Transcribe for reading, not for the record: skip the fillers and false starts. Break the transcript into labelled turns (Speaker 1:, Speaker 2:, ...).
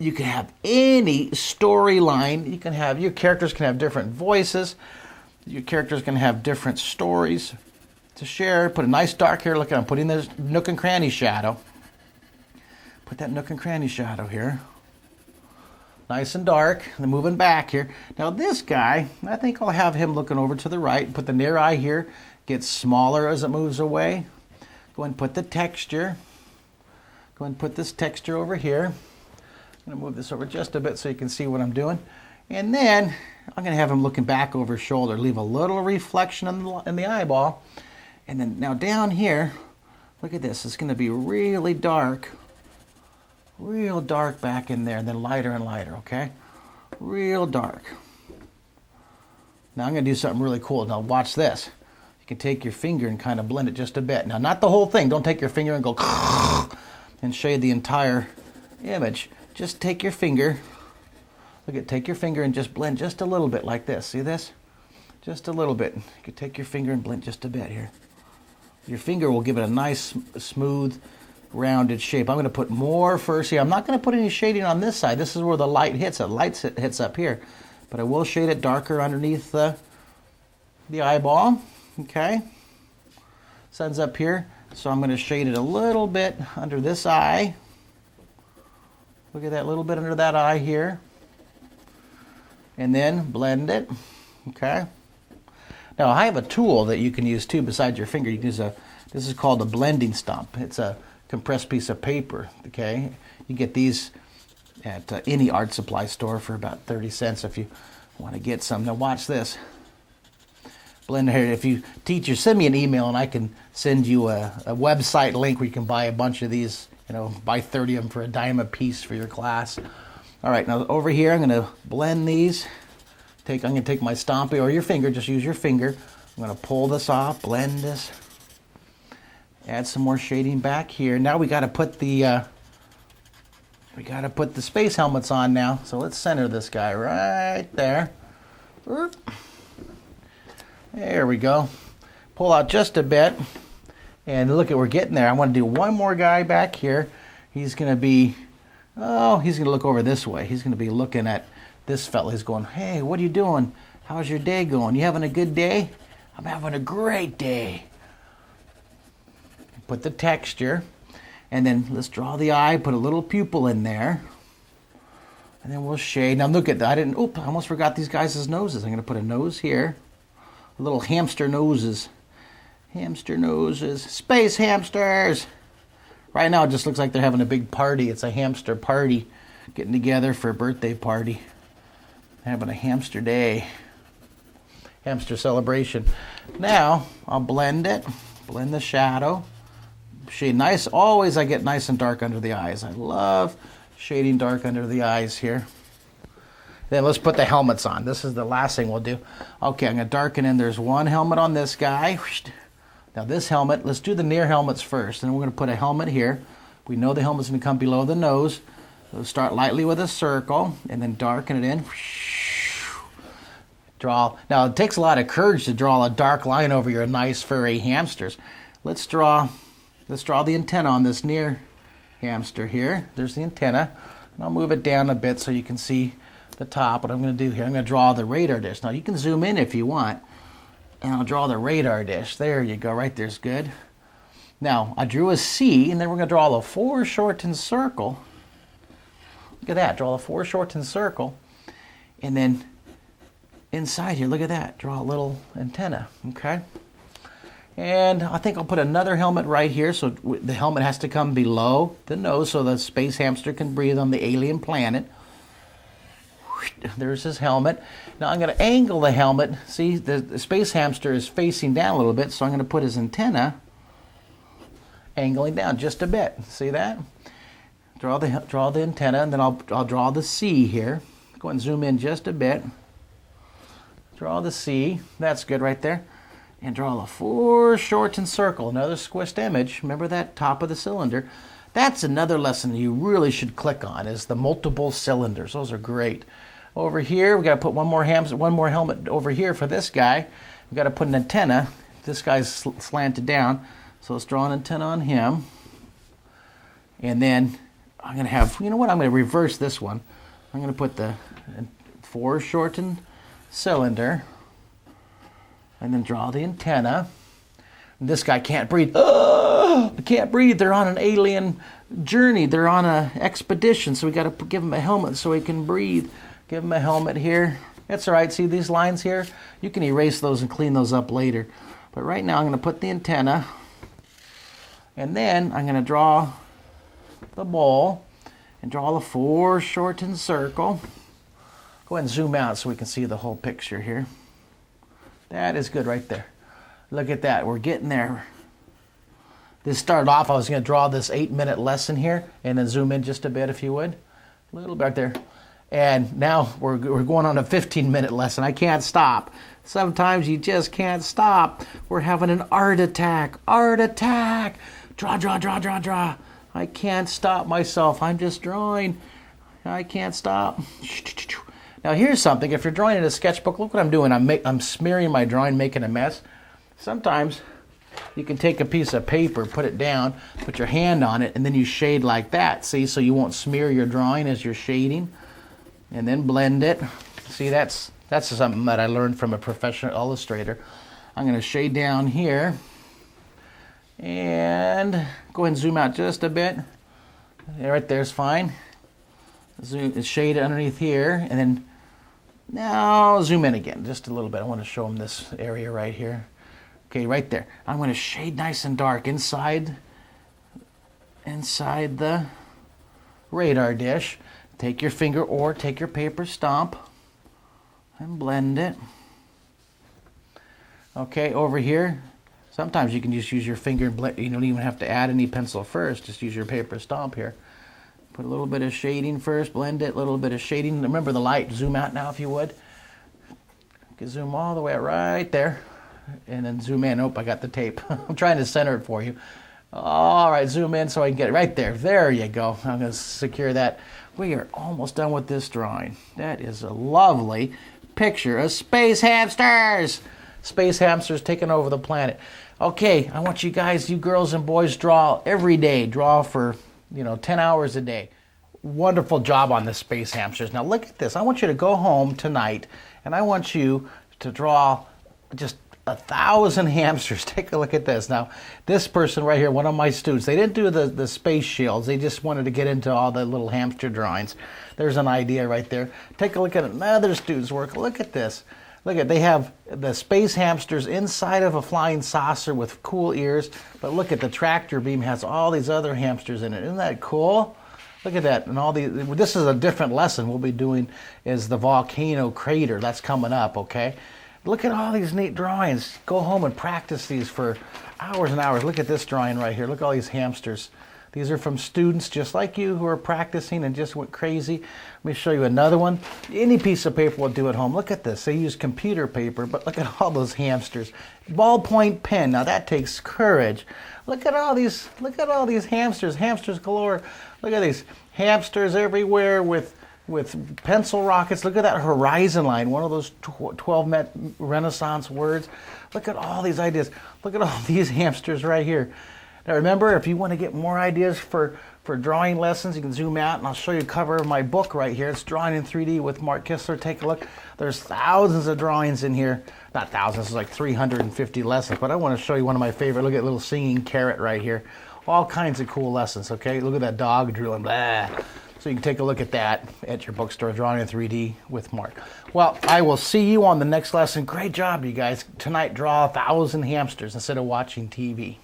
Speaker 1: you can have any storyline. You can have, your characters can have different voices. Your characters can have different stories to share. Put a nice dark here. Look, I'm putting this nook and cranny shadow. Put that nook and cranny shadow here. Nice and dark. And then moving back here. Now this guy, I think I'll have him looking over to the right. Put the near eye here. Gets smaller as it moves away. Go and put the texture. Go and put this texture over here. I'm going to move this over just a bit so you can see what I'm doing. And then I'm going to have him looking back over his shoulder. Leave a little reflection in the eyeball. And then now down here, look at this. It's going to be really dark. Real dark back in there, and then lighter and lighter, okay? Real dark. Now I'm going to do something really cool. Now watch this. You can take your finger and kind of blend it just a bit. Now not the whole thing. Don't take your finger and go and shade the entire image. Just take your finger. Look at, take your finger and just blend just a little bit like this. See this? Just a little bit. You can take your finger and blend just a bit here. Your finger will give it a nice, smooth, rounded shape. I'm going to put more first here. I'm not going to put any shading on this side. This is where the light hits. The light hits up here. But I will shade it darker underneath the eyeball. Okay. Sun's up here. So I'm going to shade it a little bit under this eye. Look at that little bit under that eye here. And then blend it. Okay. Now I have a tool that you can use too besides your finger. You can use this is called a blending stump. It's a compressed piece of paper, okay? You get these at any art supply store for about 30 cents if you want to get some. Now watch this. Blend here. If you teach, send me an email and I can send you a website link where you can buy a bunch of these, you know, buy 30 of them for a dime a piece for your class. All right, now over here I'm going to blend these. I'm going to take my Stompy or your finger, just use your finger. I'm going to pull this off, blend this. Add some more shading back here. Now we got to put the space helmets on now. So let's center this guy right there. There we go. Pull out just a bit, and look at, we're getting there. I want to do one more guy back here. He's going to be, he's going to look over this way. He's going to be looking at this fella. He's going, hey, what are you doing? How's your day going? You having a good day? I'm having a great day. Put the texture, and then let's draw the eye, put a little pupil in there, and then we'll shade. Now look at that, I almost forgot these guys' noses. I'm going to put a nose here, a little hamster noses. Hamster noses, space hamsters. Right now it just looks like they're having a big party. It's a hamster party, getting together for a birthday party. Having a hamster day, hamster celebration. Now I'll blend it, blend the shadow. Shade nice. Always I get nice and dark under the eyes. I love shading dark under the eyes here. Then let's put the helmets on. This is the last thing we'll do. Okay, I'm going to darken in. There's one helmet on this guy. Now this helmet, let's do the near helmets first. And we're going to put a helmet here. We know the helmet's going to come below the nose. So start lightly with a circle and then darken it in. Draw. Now it takes a lot of courage to draw a dark line over your nice furry hamsters. Let's draw the antenna on this near hamster here. There's the antenna. And I'll move it down a bit so you can see the top. What I'm going to do here, I'm going to draw the radar dish. Now you can zoom in if you want. And I'll draw the radar dish. There you go. Right there's good. Now I drew a C, and then we're going to draw a foreshortened circle. Look at that. Draw a foreshortened circle. And then inside here, look at that. Draw a little antenna. Okay. And I think I'll put another helmet right here, so the helmet has to come below the nose so the space hamster can breathe on the alien planet. There's his helmet. Now I'm going to angle the helmet. See, the space hamster is facing down a little bit, so I'm going to put his antenna angling down just a bit. See that? Draw the antenna, and then I'll draw the C here. Go and zoom in just a bit. Draw the C. That's good right there. And draw a foreshortened circle, another squished image. Remember that top of the cylinder? That's another lesson you really should click on, is the multiple cylinders. Those are great. Over here, we got to put one more helmet over here for this guy. We got to put an antenna. This guy's slanted down, so let's draw an antenna on him. And then I'm going to have, you know what, I'm going to reverse this one. I'm going to put the foreshortened cylinder and then draw the antenna. And this guy can't breathe. I can't breathe. They're on an alien journey. They're on an expedition, so we got to give him a helmet so he can breathe. Give him a helmet here. That's all right. See these lines here? You can erase those and clean those up later. But right now I'm going to put the antenna, and then I'm going to draw the bowl and draw the foreshortened circle. Go ahead and zoom out so we can see the whole picture here. That is good right there. Look at that. We're getting there. This started off, I was going to draw this 8-minute lesson here and then zoom in just a bit if you would. A little bit right there. And now we're going on a 15-minute lesson. I can't stop. Sometimes you just can't stop. We're having an art attack. Art attack. Draw, draw, draw, draw, draw. I can't stop myself. I'm just drawing. I can't stop. Now here's something. If you're drawing in a sketchbook, look what I'm doing. I'm smearing my drawing, making a mess. Sometimes you can take a piece of paper, put it down, put your hand on it, and then you shade like that. See, so you won't smear your drawing as you're shading. And then blend it. See, that's something that I learned from a professional illustrator. I'm going to shade down here. And go ahead and zoom out just a bit. Right there's fine. Zoom, shade underneath here. And then now zoom in again just a little bit. I want to show them this area right here. Okay, right there. I'm going to shade nice and dark inside the radar dish. Take your finger or take your paper stomp and blend it. Okay, over here, sometimes you can just use your finger and blend. You don't even have to add any pencil first. Just use your paper stomp here. Put a little bit of shading first, blend it, a little bit of shading. Remember the light, zoom out now if you would. You can zoom all the way right there. And then zoom in. Oh, I got the tape. I'm trying to center it for you. All right, zoom in so I can get it right there. There you go. I'm going to secure that. We are almost done with this drawing. That is a lovely picture of space hamsters. Space hamsters taking over the planet. Okay, I want you guys, you girls and boys, draw every day. Draw for, 10 hours a day. Wonderful job on the space hamsters. Now look at this. I want you to go home tonight and I want you to draw just 1,000 hamsters. Take a look at this. Now, this person right here, one of my students, they didn't do the space shields. They just wanted to get into all the little hamster drawings. There's an idea right there. Take a look at another student's work. Look at this. Look at, they have the space hamsters inside of a flying saucer with cool ears. But look at the tractor beam has all these other hamsters in it. Isn't that cool? Look at that. And all these, this is a different lesson we'll be doing is the volcano crater. That's coming up, okay? Look at all these neat drawings. Go home and practice these for hours and hours. Look at this drawing right here. Look at all these hamsters. These are from students just like you who are practicing and just went crazy. Let me show you another one. Any piece of paper will do at home. Look at this. They use computer paper, but look at all those hamsters. Ballpoint pen. Now that takes courage. Look at all these hamsters. Hamsters galore. Look at these hamsters everywhere with pencil rockets. Look at that horizon line, one of those 12 Renaissance words. Look at all these ideas. Look at all these hamsters right here. Now remember, if you want to get more ideas for drawing lessons, you can zoom out and I'll show you a cover of my book right here. It's Drawing in 3D with Mark Kistler. Take a look. There's thousands of drawings in here. Not thousands, it's like 350 lessons, but I want to show you one of my favorite. Look at little singing carrot right here. All kinds of cool lessons, okay? Look at that dog drooling. Blah. So you can take a look at that at your bookstore, Drawing in 3D with Mark. Well, I will see you on the next lesson. Great job, you guys. Tonight, draw 1,000 hamsters instead of watching TV.